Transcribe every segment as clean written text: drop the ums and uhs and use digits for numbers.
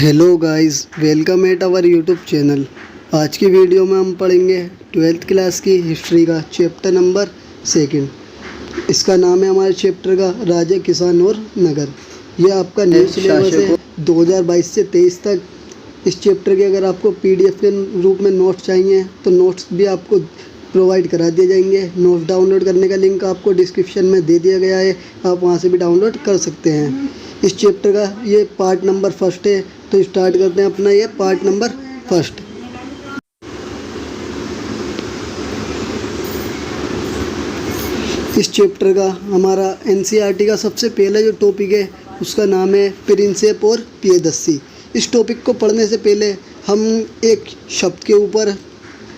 Hello guys, welcome at our YouTube channel. आज की video में हम पढ़ेंगे 12th क्लास की हिस्ट्री का चैप्टर नंबर 2। इसका नाम है हमारे चैप्टर का राजा, किसान और नगर। ये आपका न्यू सिलेबस है 2022 से 23 तक। इस चैप्टर के अगर आपको पीडीएफ के रूप में नोट्स चाहिए तो नोट्स भी आपको प्रोवाइड करा दिए जाएंगे। नोट्स डाउनलोड करने का लिंक आपको डिस्क्रिप्शन में दे दिया गया है, आप वहां से भी डाउनलोड कर सकते हैं। इस चैप्टर का ये पार्ट नंबर 1 है, तो स्टार्ट करते हैं अपना ये पार्ट नंबर 1। इस चैप्टर का हमारा एनसीईआरटी का सबसे पहला जो टॉपिक है उसका नाम है प्रिंसेप और प्रियदर्शी। इस टॉपिक को पढ़ने से पहले हम एक शब्द के ऊपर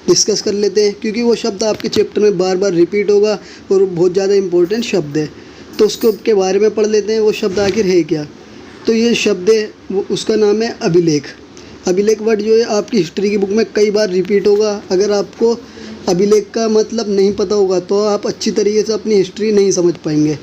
डिस्कस कर लेते हैं, क्योंकि वो शब्द आपके चैप्टर में बार बार रिपीट होगा और बहुत ज़्यादा इम्पोर्टेंट शब्द है। तो उसको के बारे में पढ़ लेते हैं, वो शब्द आखिर है क्या। तो ये शब्द है उसका नाम है अभिलेख। अभिलेख वर्ड जो है आपकी हिस्ट्री की बुक में कई बार रिपीट होगा। अगर आपको अभिलेख का मतलब नहीं पता होगा तो आप अच्छी तरीके से अपनी हिस्ट्री नहीं समझ पाएंगे।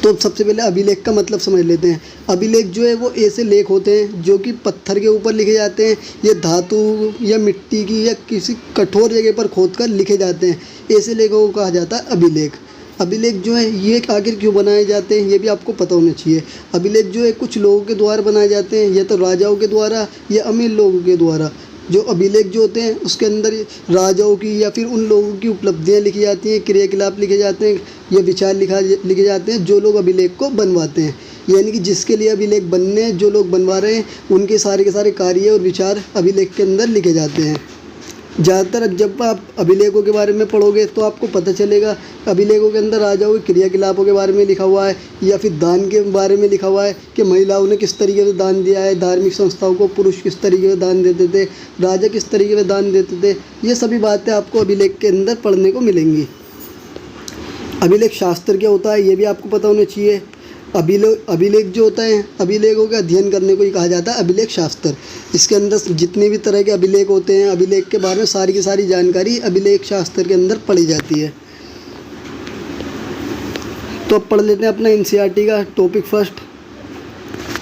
तो सबसे पहले अभिलेख का मतलब समझ लेते हैं। अभिलेख जो है वो ऐसे लेख होते हैं जो कि पत्थर के ऊपर लिखे जाते हैं, या धातु या मिट्टी की या किसी कठोर जगह पर खोद कर लिखे जाते हैं। ऐसे लेखों को कहा जाता है अभिलेख। अभिलेख जो है ये आखिर क्यों बनाए जाते हैं ये भी आपको पता होना चाहिए। अभिलेख जो है कुछ लोगों के द्वारा बनाए जाते हैं, या तो राजाओं के द्वारा या अमीर लोगों के द्वारा। जो अभिलेख जो होते हैं उसके अंदर राजाओं की या फिर उन लोगों की उपलब्धियां लिखी जाती हैं, क्रियाकलाप लिखे जाते हैं या विचार लिखे जाते हैं जो लोग अभिलेख को बनवाते हैं। यानी कि जिसके लिए अभिलेख बनने जो लोग बनवा रहे हैं उनके सारे के सारे कार्य और विचार अभिलेख के अंदर लिखे जाते हैं। ज़्यादातर जब आप अभिलेखों के बारे में पढ़ोगे तो आपको पता चलेगा अभिलेखों के अंदर राजाओं के क्रियाकलापों के बारे में लिखा हुआ है, या फिर दान के बारे में लिखा हुआ है कि महिलाओं ने किस तरीके से दान दिया है, धार्मिक संस्थाओं को पुरुष किस तरीके से दान देते थे, राजा किस तरीके से दान देते थे। ये सभी बातें आपको अभिलेख के अंदर पढ़ने को मिलेंगी। अभिलेख शास्त्र क्या होता है ये भी आपको पता होना चाहिए। अभिलेख जो होता है, अभिलेखों का अध्ययन करने को ही कहा जाता है अभिलेख शास्त्र। इसके अंदर जितने भी तरह के अभिलेख होते हैं, अभिलेख के बारे में सारी की सारी जानकारी अभिलेख शास्त्र के अंदर पढ़ी जाती है। तो अब पढ़ लेते हैं अपना एनसीईआरटी का टॉपिक 1,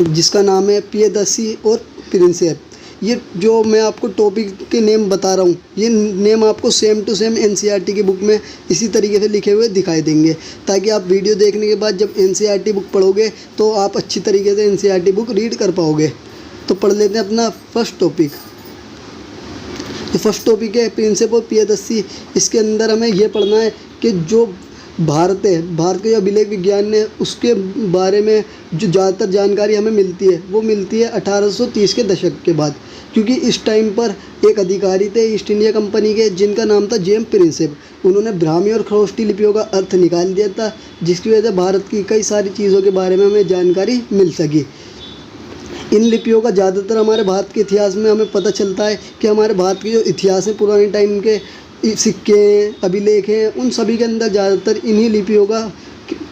जिसका नाम है प्रियदर्शी और प्रिंसेप। ये जो मैं आपको टॉपिक के नेम बता रहा हूँ, ये नेम आपको सेम टू सेम एनसीईआरटी की बुक में इसी तरीके से लिखे हुए दिखाई देंगे, ताकि आप वीडियो देखने के बाद जब एनसीईआरटी बुक पढ़ोगे तो आप अच्छी तरीके से एनसीईआरटी बुक रीड कर पाओगे। तो पढ़ लेते हैं अपना फर्स्ट टॉपिक। ये फर्स्ट टॉपिक है प्रिंसेप और प्रियदर्शी। इसके अंदर हमें यह पढ़ना है कि जो भारत है, भारत के जो अभिलेख विज्ञान है उसके बारे में जो ज़्यादातर जानकारी हमें मिलती है वो मिलती है 1830 के दशक के बाद, क्योंकि इस टाइम पर एक अधिकारी थे ईस्ट इंडिया कंपनी के जिनका नाम था जेम्स प्रिंसेप। उन्होंने ब्राह्मी और खरोष्टी लिपियों का अर्थ निकाल दिया था, जिसकी वजह से भारत की कई सारी चीज़ों के बारे में हमें जानकारी मिल सकी। इन लिपियों का ज़्यादातर हमारे भारत के इतिहास में हमें पता चलता है कि हमारे भारत के जो इतिहास है, पुराने टाइम के सिक्के हैं, अभिलेख हैं, उन सभी के अंदर ज़्यादातर इन्हीं लिपियों का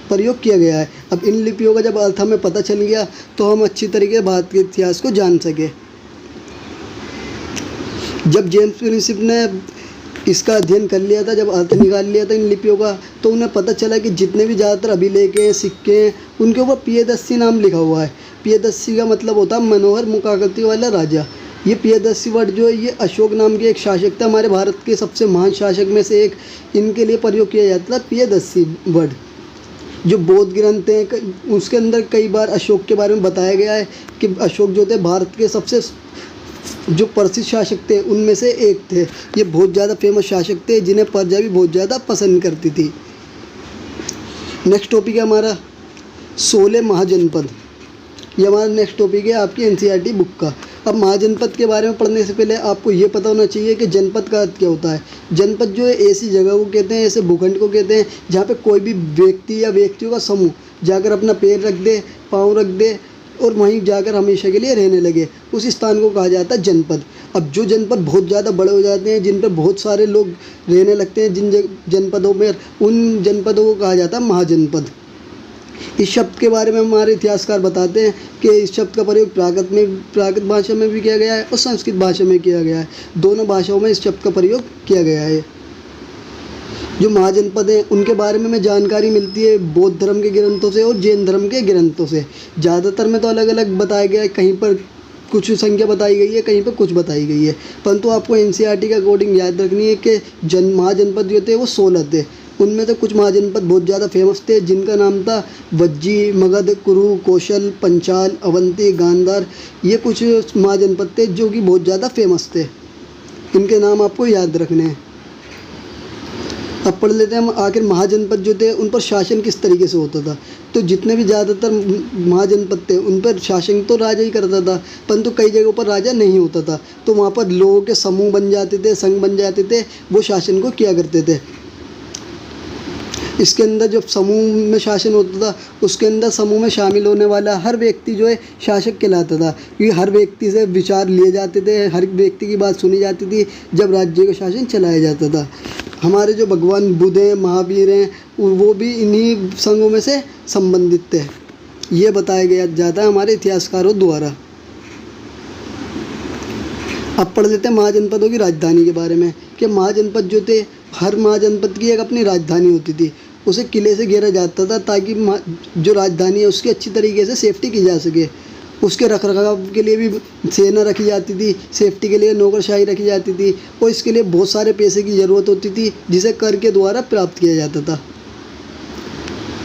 प्रयोग किया गया है। अब इन लिपियों का जब अर्थ हमें पता चल गया तो हम अच्छी तरीके से भारत के इतिहास को जान सके। जब जेम्स प्रिंसेप ने इसका अध्ययन कर लिया था, जब अर्थ निकाल लिया था इन लिपियों का, तो उन्हें पता चला कि जितने भी ज़्यादातर अभिलेख हैं, सिक्के हैं, उनके ऊपर प्रियदर्शी नाम लिखा हुआ है। प्रियदर्शी का मतलब होता है मनोहर मुखाकृति वाला राजा। ये प्रियदर्शी वर्ड जो है ये अशोक नाम के एक शासक थे, हमारे भारत के सबसे महान शासक में से एक। इनके लिए प्रयोग किया जाता था प्रियदर्शी वर्ड। जो बौद्ध ग्रंथ हैं उसके अंदर कई बार अशोक के बारे में बताया गया है कि अशोक जो थे भारत के सबसे जो प्रसिद्ध शासक थे उनमें से एक थे। ये बहुत ज़्यादा फेमस शासक थे जिन्हें प्रजा भी बहुत ज़्यादा पसंद करती थी। नेक्स्ट टॉपिक है हमारा 16 महाजनपद। ये हमारा नेक्स्ट टॉपिक है आपकी एनसीईआरटी बुक का। अब महाजनपद के बारे में पढ़ने से पहले आपको ये पता होना चाहिए कि जनपद का अर्थ क्या होता है। जनपद जो है ऐसी जगह को कहते हैं, ऐसे भूखंड को कहते हैं जहाँ पे कोई भी व्यक्ति या व्यक्तियों का समूह जाकर अपना पैर रख दे, पाँव रख दे और वहीं जाकर हमेशा के लिए रहने लगे, उस स्थान को कहा जाता है जनपद। अब जो जनपद बहुत ज़्यादा बड़े हो जाते हैं, जिन पर बहुत सारे लोग रहने लगते हैं जिन जनपदों में, उन जनपदों को कहा जाता है महाजनपद। इस शब्द के बारे में हमारे इतिहासकार बताते हैं कि इस शब्द का प्रयोग प्राकृत भाषा में भी किया गया है और संस्कृत भाषा में किया गया है। दोनों भाषाओं में इस शब्द का प्रयोग किया गया है। जो महाजनपद हैं उनके बारे में हमें जानकारी मिलती है बौद्ध धर्म के ग्रंथों से और जैन धर्म के ग्रंथों से। ज़्यादातर में तो अलग अलग बताया गया है, कहीं पर कुछ संख्या बताई गई है, कहीं पे कुछ बताई गई है, परंतु आपको एनसीईआरटी के अकॉर्डिंग याद रखनी है कि महाजनपद जो थे वो 16 थे। उनमें से कुछ महाजनपद बहुत ज़्यादा फेमस थे, जिनका नाम था वज्जी, मगध, कुरु, कौशल, पंचाल, अवंती, गांधार। ये कुछ महाजनपद थे जो कि बहुत ज़्यादा फेमस थे। इनके नाम आपको याद रखने हैं। अब पढ़ लेते हैं हम आखिर महाजनपद जो थे उन पर शासन किस तरीके से होता था। तो जितने भी ज़्यादातर महाजनपद थे उन पर शासन तो राजा ही करता था, परंतु कई जगहों पर राजा नहीं होता था, तो वहाँ पर लोगों के समूह बन जाते थे, संघ बन जाते थे, वो शासन को किया करते थे। इसके अंदर जब समूह में शासन होता था, उसके अंदर समूह में शामिल होने वाला हर व्यक्ति जो है शासक कहलाता था, क्योंकि हर व्यक्ति से विचार लिए जाते थे, हर व्यक्ति की बात सुनी जाती थी जब राज्य का शासन चलाया जाता था। हमारे जो भगवान बुद्ध हैं, महावीर हैं, वो भी इन्हीं संघों में से संबंधित थे, ये बताया गया जाता है हमारे इतिहासकारों द्वारा। अब पढ़ लेते हैं महाजनपदों की राजधानी के बारे में कि महाजनपद जो थे, हर महाजनपद की एक अपनी राजधानी होती थी। उसे किले से घेरा जाता था ताकि जो राजधानी है उसकी अच्छी तरीके से सेफ्टी की जा सके। उसके रखरखाव के लिए भी सेना रखी जाती थी, सेफ्टी के लिए नौकरशाही रखी जाती थी, और इसके लिए बहुत सारे पैसे की ज़रूरत होती थी जिसे कर के द्वारा प्राप्त किया जाता था।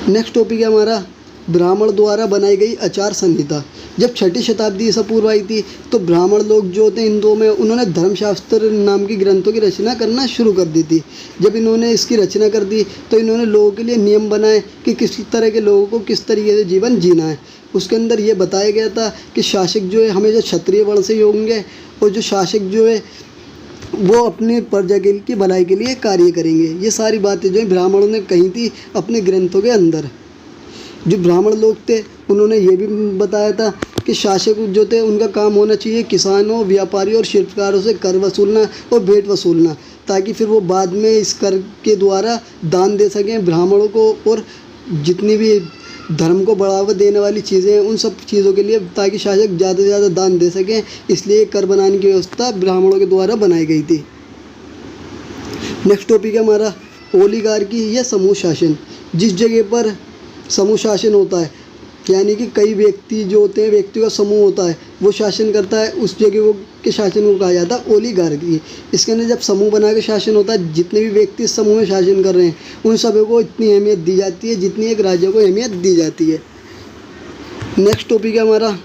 नेक्स्ट टॉपिक है हमारा ब्राह्मण द्वारा बनाई गई आचार संहिता। जब 6ठी शताब्दी ईसा पूर्व आई थी तो ब्राह्मण लोग जो थे हिंदुओं में, उन्होंने धर्मशास्त्र नाम की ग्रंथों की रचना करना शुरू कर दी थी। जब इन्होंने इसकी रचना कर दी तो इन्होंने लोगों के लिए नियम बनाए कि किस तरह के लोगों को किस तरीके से जीवन जीना है। उसके अंदर ये बताया गया था कि शासक जो है हमेशा क्षत्रिय वर्ण से ही होंगे, और जो शासक जो है वो अपनी प्रजा की भलाई के लिए कार्य करेंगे। ये सारी बातें जो है ब्राह्मणों ने कही थी अपने ग्रंथों के अंदर। जो ब्राह्मण लोग थे उन्होंने ये भी बताया था कि शासक जो थे उनका काम होना चाहिए किसानों, व्यापारियों और शिल्पकारों से कर वसूलना और भेंट वसूलना, ताकि फिर वो बाद में इस कर के द्वारा दान दे सकें ब्राह्मणों को, और जितनी भी धर्म को बढ़ावा देने वाली चीज़ें हैं उन सब चीज़ों के लिए, ताकि शासक ज़्यादा से ज़्यादा दान दे सकें। इसलिए कर बनाने की व्यवस्था ब्राह्मणों के द्वारा बनाई गई थी। नेक्स्ट टॉपिक है हमारा ओलिगार्की या समूह शासन। जिस जगह पर समूह शासन होता है, यानी कि कई व्यक्ति जो होते हैं, व्यक्तियों का समूह होता है, वो शासन करता है, उस जगह के शासन को कहा जाता है ओलिगार्की। इसके अंदर जब समूह बना के शासन होता है, जितने भी व्यक्ति इस समूह में शासन कर रहे हैं उन सभी को इतनी अहमियत दी जाती है जितनी एक राज्य को अहमियत दी जाती है। नेक्स्ट टॉपिक है हमारा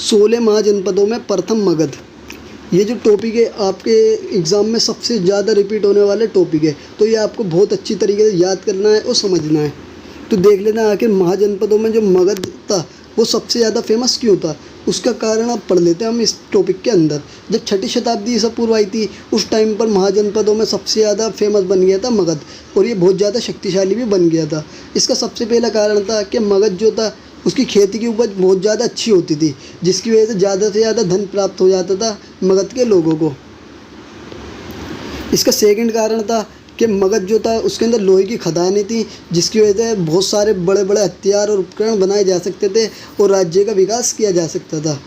16 महाजनपदों में प्रथम मगध। ये जो टॉपिक है आपके एग्ज़ाम में सबसे ज़्यादा रिपीट होने वाला टॉपिक है, तो ये आपको बहुत अच्छी तरीके से याद करना है और समझना है। तो देख लेना आखिर महाजनपदों में जो मगध था वो सबसे ज़्यादा फेमस क्यों था। उसका कारण आप पढ़ लेते हैं हम इस टॉपिक के अंदर। जब 6ठी शताब्दी ईसा पूर्व आई थी उस टाइम पर महाजनपदों में सबसे ज़्यादा फेमस बन गया था मगध, और ये बहुत ज़्यादा शक्तिशाली भी बन गया था। इसका सबसे पहला कारण था कि मगध जो था उसकी खेती की उपज बहुत ज़्यादा अच्छी होती थी, जिसकी वजह से ज़्यादा धन प्राप्त हो जाता था मगध के लोगों को। इसका सेकंड कारण था कि मगध जो था उसके अंदर लोहे की खदानें थी, जिसकी वजह से बहुत सारे बड़े बड़े हथियार और उपकरण बनाए जा सकते थे और राज्य का विकास किया जा सकता था।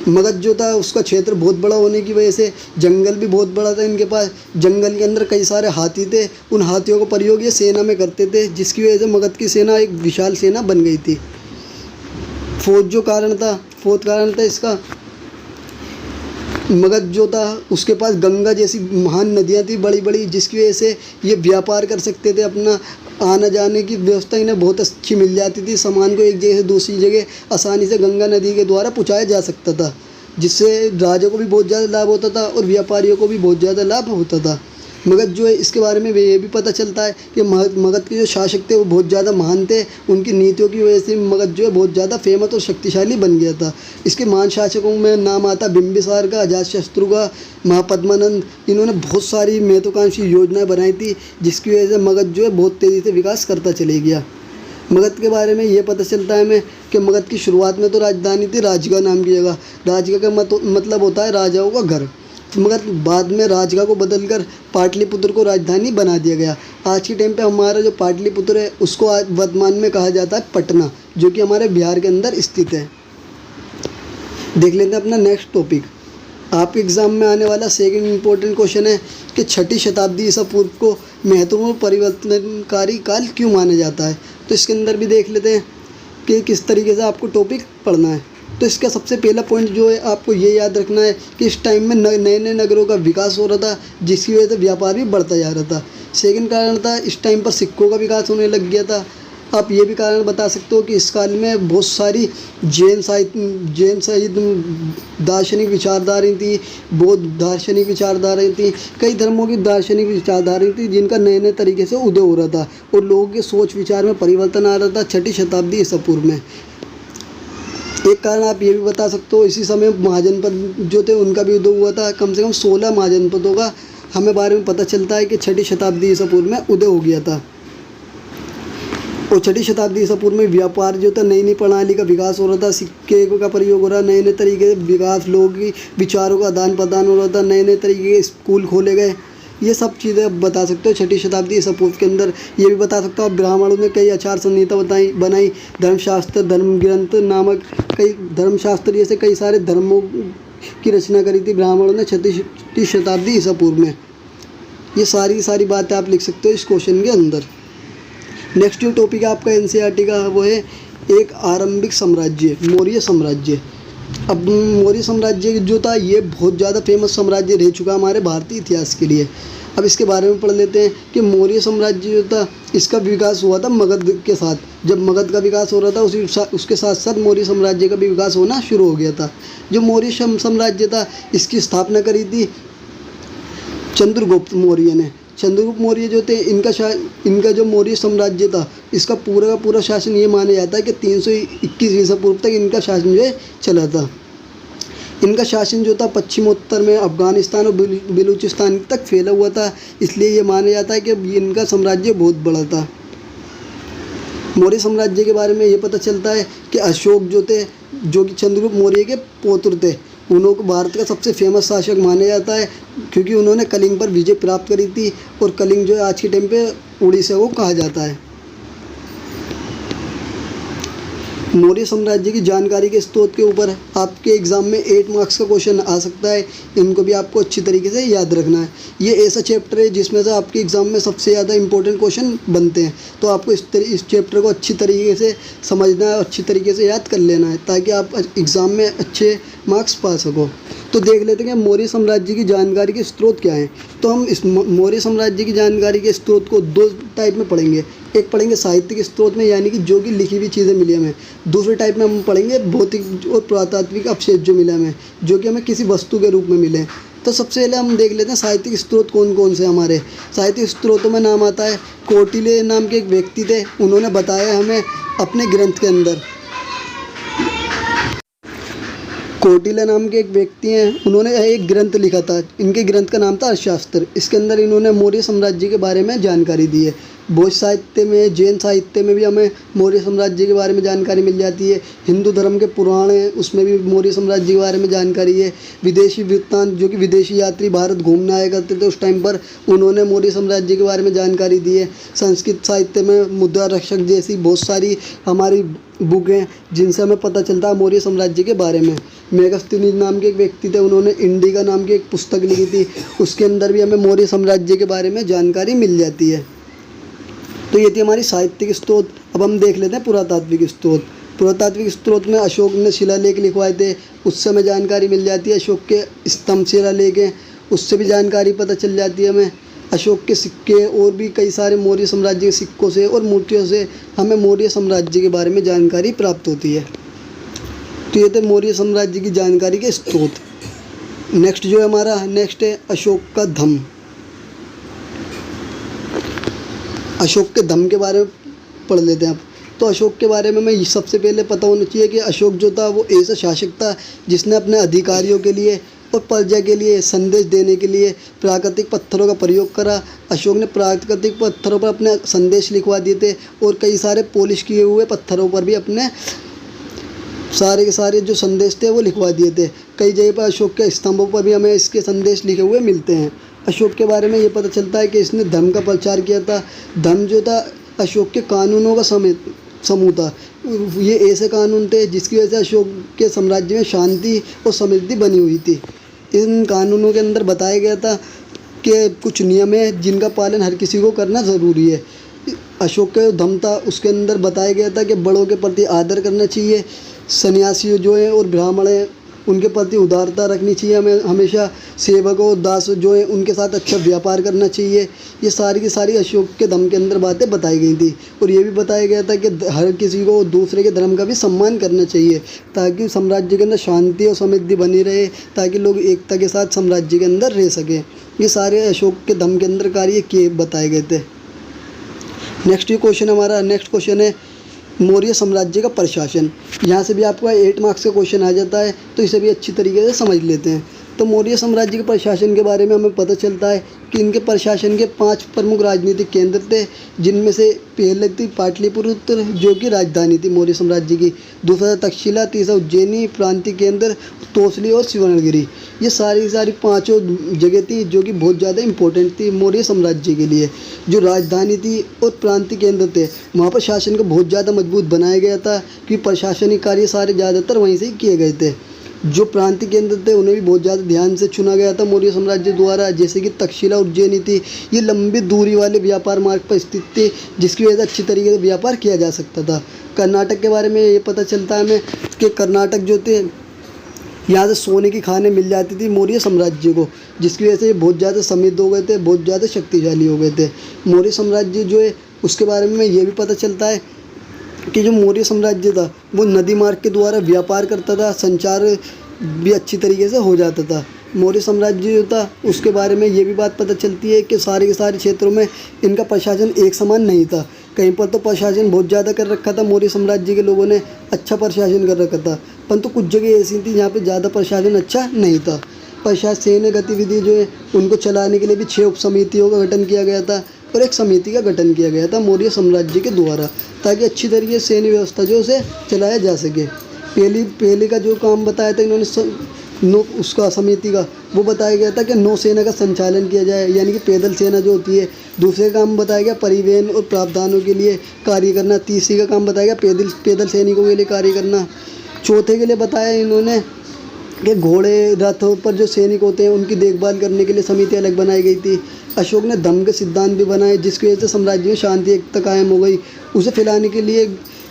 मगध जो था उसका क्षेत्र बहुत बड़ा होने की वजह से जंगल भी बहुत बड़ा था इनके पास। जंगल के अंदर कई सारे हाथी थे, उन हाथियों का प्रयोग ये सेना में करते थे, जिसकी वजह से मगध की सेना एक विशाल सेना बन गई थी। फोर्थ कारण था इसका, मगध जो था उसके पास गंगा जैसी महान नदियाँ थी बड़ी बड़ी, जिसकी वजह से ये व्यापार कर सकते थे। अपना आना जाने की व्यवस्था इन्हें बहुत अच्छी मिल जाती थी, सामान को एक जगह से दूसरी जगह आसानी से गंगा नदी के द्वारा पहुँचाया जा सकता था, जिससे राजा को भी बहुत ज़्यादा लाभ होता था और व्यापारियों को भी बहुत ज़्यादा लाभ होता था। मगध जो है इसके बारे में ये भी पता चलता है कि मगध के जो शासक थे वो बहुत ज़्यादा महान थे। उनकी नीतियों की वजह से मगध जो है बहुत ज़्यादा फेमस और शक्तिशाली बन गया था। इसके महान शासकों में नाम आता बिंबिसार का, अजातशत्रु का, महापद्मानंद। इन्होंने बहुत सारी महत्वाकांक्षी योजनाएं बनाई थी, जिसकी वजह से मगध जो है बहुत तेज़ी से विकास करता चले गया। मगध के बारे में ये पता चलता है हमें कि मगध की शुरुआत में तो राजधानी थी राजगढ़ नाम की जगह। राजगढ़ का मतलब होता है राजाओं का घर, मगर बाद में राजगढ़ को बदलकर पाटलिपुत्र को राजधानी बना दिया गया। आज के टाइम पे हमारा जो पाटलिपुत्र है उसको आज वर्तमान में कहा जाता है पटना, जो कि हमारे बिहार के अंदर स्थित है। देख लेते हैं अपना नेक्स्ट टॉपिक। आपके एग्ज़ाम में आने वाला सेकंड इम्पोर्टेंट क्वेश्चन है कि 6ठी शताब्दी ईसा पूर्व को महत्वपूर्ण परिवर्तनकारी काल क्यों माना जाता है। तो इसके अंदर भी देख लेते हैं कि किस तरीके से आपको टॉपिक पढ़ना है। तो इसका सबसे पहला पॉइंट जो है आपको ये याद रखना है कि इस टाइम में नए नए नगरों का विकास हो रहा था, जिसकी वजह से व्यापार भी बढ़ता जा रहा था। सेकंड कारण था, इस टाइम पर सिक्कों का विकास होने लग गया था। आप ये भी कारण बता सकते हो कि इस काल में बहुत सारी जैन साहित्य दार्शनिक विचारधाराएँ थी, बौद्ध दार्शनिक विचारधाराएँ थी, कई धर्मों की दार्शनिक विचारधाराएँ थी जिनका नए नए तरीके से उदय हो रहा था और लोगों के सोच विचार में परिवर्तन आ रहा था 6ठी शताब्दी ईसा पूर्व में। एक कारण आप ये भी बता सकते हो, इसी समय महाजनपद जो थे उनका भी उदय हुआ था। कम से कम 16 महाजनपदों का हमें बारे में पता चलता है कि 6ठी शताब्दी ईसा पूर्व में उदय हो गया था। और 6ठी शताब्दी ईसा पूर्व में व्यापार जो था, नई नई प्रणाली का विकास हो रहा था, सिक्के का प्रयोग हो रहा, नए नए तरीके से विकास, लोगों की विचारों का आदान प्रदान हो रहा था, नए नए तरीके के स्कूल खोले गए। ये सब चीज़ें आप बता सकते हो 6ठी शताब्दी ईसा पूर्व के अंदर। ये भी बता सकता हूँ ब्राह्मणों ने कई आचार संहिता बनाई, धर्मशास्त्र, धर्म ग्रंथ नामक कई धर्मशास्त्र जैसे कई सारे धर्मों की रचना करी थी ब्राह्मणों ने 6ठी शताब्दी ईसा पूर्व में। ये सारी बातें आप लिख सकते हो इस क्वेश्चन के अंदर। नेक्स्ट जो टॉपिक है आपका एनसीईआरटी का, वो है एक आरंभिक साम्राज्य, मौर्य साम्राज्य। अब मौर्य साम्राज्य जो था ये बहुत ज़्यादा फेमस साम्राज्य रह चुका हमारे भारतीय इतिहास के लिए। अब इसके बारे में पढ़ लेते हैं कि मौर्य साम्राज्य जो था इसका विकास हुआ था मगध के साथ। जब मगध का विकास हो रहा था उसके साथ साथ मौर्य साम्राज्य का भी विकास होना शुरू हो गया था। जो मौर्य साम्राज्य था इसकी स्थापना करी थी चंद्रगुप्त मौर्य ने। चंद्रगुप्त मौर्य जो थे इनका जो मौर्य साम्राज्य था इसका पूरा का पूरा शासन ये माना जाता है कि 321 ईसा पूर्व तक इनका शासन जो है चला था। इनका शासन जो था पश्चिमोत्तर में अफगानिस्तान और बलूचिस्तान तक फैला हुआ था, इसलिए ये माना जाता है कि इनका साम्राज्य बहुत बड़ा था। मौर्य साम्राज्य के बारे में ये पता चलता है कि अशोक जो थे, जो कि चंद्रगुप्त मौर्य के पौत्र थे, उनको भारत का सबसे फेमस शासक माना जाता है क्योंकि उन्होंने कलिंग पर विजय प्राप्त करी थी। और कलिंग जो है आज के टाइम पे उड़ीसा को कहा जाता है। मौर्य साम्राज्य की जानकारी के स्रोत के ऊपर आपके एग्ज़ाम में 8 मार्क्स का क्वेश्चन आ सकता है। इनको भी आपको अच्छी तरीके से याद रखना है। ये ऐसा चैप्टर है जिसमें से आपके एग्ज़ाम में सबसे ज़्यादा इंपॉर्टेंट क्वेश्चन बनते हैं, तो आपको इस चैप्टर को अच्छी तरीके से समझना है, अच्छी तरीके से याद कर लेना है ताकि आप एग्ज़ाम में अच्छे मार्क्स पा सको। तो देख लेते हैं कि मौर्य साम्राज्य की जानकारी के स्रोत क्या हैं। तो हम इस मौर्य साम्राज्य की जानकारी के स्रोत को 2 टाइप में पढ़ेंगे। एक पढ़ेंगे साहित्य के स्रोत में, यानी कि जो कि लिखी हुई चीज़ें मिली हमें। दूसरे टाइप में हम पढ़ेंगे भौतिक और पुरातात्विक अवशेष जो मिले हमें, जो कि हमें किसी वस्तु के रूप में मिले। तो सबसे पहले हम देख लेते हैं साहित्यिक स्रोत कौन कौन से हमारे। साहित्यिक स्रोतों में नाम आता है कौटिल्य नाम के एक व्यक्ति थे, उन्होंने बताया हमें अपने ग्रंथ के अंदर। कौटिल्य नाम के एक व्यक्ति हैं, उन्होंने एक ग्रंथ लिखा था। इनके ग्रंथ का नाम था अर्थशास्त्र। इसके अंदर इन्होंने मौर्य साम्राज्य के बारे में जानकारी दी है। बौद्ध साहित्य में, जैन साहित्य में भी हमें मौर्य साम्राज्य के बारे में जानकारी मिल जाती है। हिंदू धर्म के पुराण हैं, उसमें भी मौर्य साम्राज्य के बारे में जानकारी है। विदेशी वृत्तांत, जो कि विदेशी यात्री भारत घूमने आया करते थे उस टाइम पर, उन्होंने मौर्य साम्राज्य के बारे में जानकारी दी है। संस्कृत साहित्य में मुद्रा रक्षक जैसी बहुत सारी हमारी बुक हैं जिनसे हमें पता चलता है मौर्य साम्राज्य के बारे में। मेगस्थनीज नाम के एक व्यक्ति थे, उन्होंने इंडिका नाम की एक पुस्तक लिखी थी, उसके अंदर भी हमें मौर्य साम्राज्य के बारे में जानकारी मिल जाती है। तो ये थी हमारी साहित्यिक स्रोत। अब हम देख लेते हैं पुरातात्विक स्रोत। पुरातात्विक स्रोत में अशोक ने शिलालेख लिखवाए थे, उससे हमें जानकारी मिल जाती है। अशोक के स्तंभ शिलालेख हैं, उससे भी जानकारी पता चल जाती है हमें। अशोक के सिक्के और भी कई सारे मौर्य साम्राज्य के सिक्कों से और मूर्तियों से हमें मौर्य साम्राज्य के बारे में जानकारी प्राप्त होती है। तो ये थे मौर्य साम्राज्य की जानकारी के स्रोत। नेक्स्ट जो है हमारा नेक्स्ट है अशोक का धम्म। अशोक के धम्म के बारे में पढ़ लेते हैं आप। तो अशोक के बारे में हमें सबसे पहले पता होना चाहिए कि अशोक जो था वो ऐसा शासक था जिसने अपने अधिकारियों के लिए और प्रजा के लिए संदेश देने के लिए प्राकृतिक पत्थरों का प्रयोग करा। अशोक ने प्राकृतिक पत्थरों पर अपने संदेश लिखवा दिए थे और कई सारे पॉलिश किए हुए पत्थरों पर भी अपने सारे के सारे जो संदेश थे वो लिखवा दिए थे। कई जगह पर अशोक के स्तंभों पर भी हमें इसके संदेश लिखे हुए मिलते हैं। अशोक के बारे में ये पता चलता है कि इसने धर्म का प्रचार किया था। धर्म जो था अशोक के कानूनों का समूह था। ये ऐसे कानून थे जिसकी वजह से अशोक के साम्राज्य में शांति और समृद्धि बनी हुई थी। इन कानूनों के अंदर बताया गया था कि कुछ नियम है जिनका पालन हर किसी को करना ज़रूरी है। अशोक का धम्म था उसके अंदर बताया गया था कि बड़ों के प्रति आदर करना चाहिए, सन्यासी जो हैं और ब्राह्मण हैं उनके प्रति उदारता रखनी चाहिए, हमें हमेशा सेवकों दास जो हैं उनके साथ अच्छा व्यापार करना चाहिए। ये सारी की सारी अशोक के धम्म के अंदर बातें बताई गई थी। और ये भी बताया गया था कि हर किसी को दूसरे के धर्म का भी सम्मान करना चाहिए ताकि साम्राज्य के अंदर शांति और समृद्धि बनी रहे, ताकि लोग एकता के साथ साम्राज्य के अंदर रह सकें। ये सारे अशोक के धम्म के अंदर कार्य किए बताए गए थे। नेक्स्ट क्वेश्चन है मौर्य साम्राज्य का प्रशासन। यहाँ से भी आपका 8 मार्क्स का क्वेश्चन आ जाता है, तो इसे भी अच्छी तरीके से समझ लेते हैं। तो मौर्य साम्राज्य के प्रशासन के बारे में हमें पता चलता है कि इनके प्रशासन के 5 प्रमुख राजनीतिक केंद्र थे, जिनमें से पहले थी पाटलिपुत्र जो कि राजधानी थी मौर्य साम्राज्य की, दूसरा तक्षशिला, तीसरा उज्जैनी, प्रांतीय केंद्र तोसली और सुवर्णगिरी। ये सारी पांचों जगह थी जो कि बहुत ज़्यादा इंपॉर्टेंट थी मौर्य साम्राज्य के लिए। जो राजधानी थी और प्रांतीय केंद्र थे वहाँ पर शासन को बहुत ज़्यादा मजबूत बनाया गया था, क्योंकि प्रशासनिक कार्य सारे ज़्यादातर वहीं से ही किए गए थे। जो प्रांतीय केंद्र थे उन्हें भी बहुत ज़्यादा ध्यान से चुना गया था मौर्य साम्राज्य द्वारा, जैसे कि तक्षशिला उज्जैनी थी। ये लंबी दूरी वाले व्यापार मार्ग पर स्थित थी, जिसकी वजह से अच्छी तरीके से व्यापार किया जा सकता था। कर्नाटक के बारे में ये पता चलता है हमें कि कर्नाटक जो थे यहाँ से सोने की खानें मिल जाती थी मौर्य साम्राज्य को, जिसकी वजह से ये बहुत ज़्यादा समृद्ध हो गए थे, बहुत ज़्यादा शक्तिशाली हो गए थे। मौर्य साम्राज्य जो है उसके बारे में ये भी पता चलता है कि जो मौर्य साम्राज्य था वो नदी मार्ग के द्वारा व्यापार करता था, संचार भी अच्छी तरीके से हो जाता था। मौर्य साम्राज्य जो था उसके बारे में ये भी बात पता चलती है कि सारे के सारे क्षेत्रों में इनका प्रशासन एक समान नहीं था। कहीं पर तो प्रशासन बहुत ज़्यादा कर रखा था, मौर्य साम्राज्य के लोगों ने अच्छा प्रशासन कर रखा था, परंतु कुछ जगह ऐसी थी जहाँ पे ज़्यादा प्रशासन अच्छा नहीं था। प्रशासनिक गतिविधि जो है उनको चलाने के लिए भी 6 उप समितियों का गठन किया गया था और एक समिति का गठन किया गया था मौर्य साम्राज्य के द्वारा, ताकि अच्छी तरीके से सैन्य व्यवस्था जो उसे चलाया जा सके। पहले का जो काम बताया था इन्होंने उसका समिति का वो बताया गया था कि नौसेना का संचालन किया जाए, यानी कि पैदल सेना जो होती है। दूसरे काम बताया गया परिवहन और प्रावधानों के लिए कार्य करना। तीसरे का काम बताया गया पैदल सैनिकों के लिए कार्य करना। चौथे के लिए बताया इन्होंने कि घोड़े रथों पर जो सैनिक होते हैं उनकी देखभाल करने के लिए समिति अलग बनाई गई थी। अशोक ने धम्म के सिद्धांत भी बनाए, जिसकी वजह से साम्राज्य में शांति एकता कायम हो गई। उसे फैलाने के लिए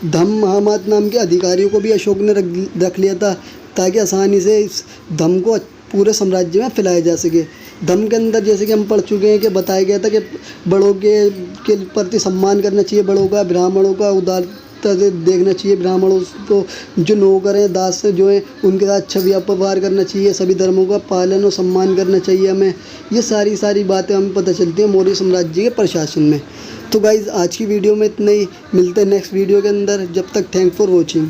धम्म महामात नाम के अधिकारियों को भी अशोक ने रख लिया था, ताकि आसानी से इस धम्म को पूरे साम्राज्य में फैलाया जा सके। धम्म के अंदर जैसे कि हम पढ़ चुके हैं कि बताया गया था कि बड़ों के प्रति सम्मान करना चाहिए, बड़ों का, ब्राह्मणों का उदारता से देखना चाहिए, ब्राह्मणों को जो नौकर हैं दास जो हैं उनके साथ अच्छा व्यवहार करना चाहिए, सभी धर्मों का पालन और सम्मान करना चाहिए हमें। ये सारी बातें हमें पता चलती हैं मौर्य साम्राज्य के प्रशासन में। तो गाइज़ आज की वीडियो में इतना ही, मिलते हैं नेक्स्ट वीडियो के अंदर। जब तक थैंक फॉर वॉचिंग।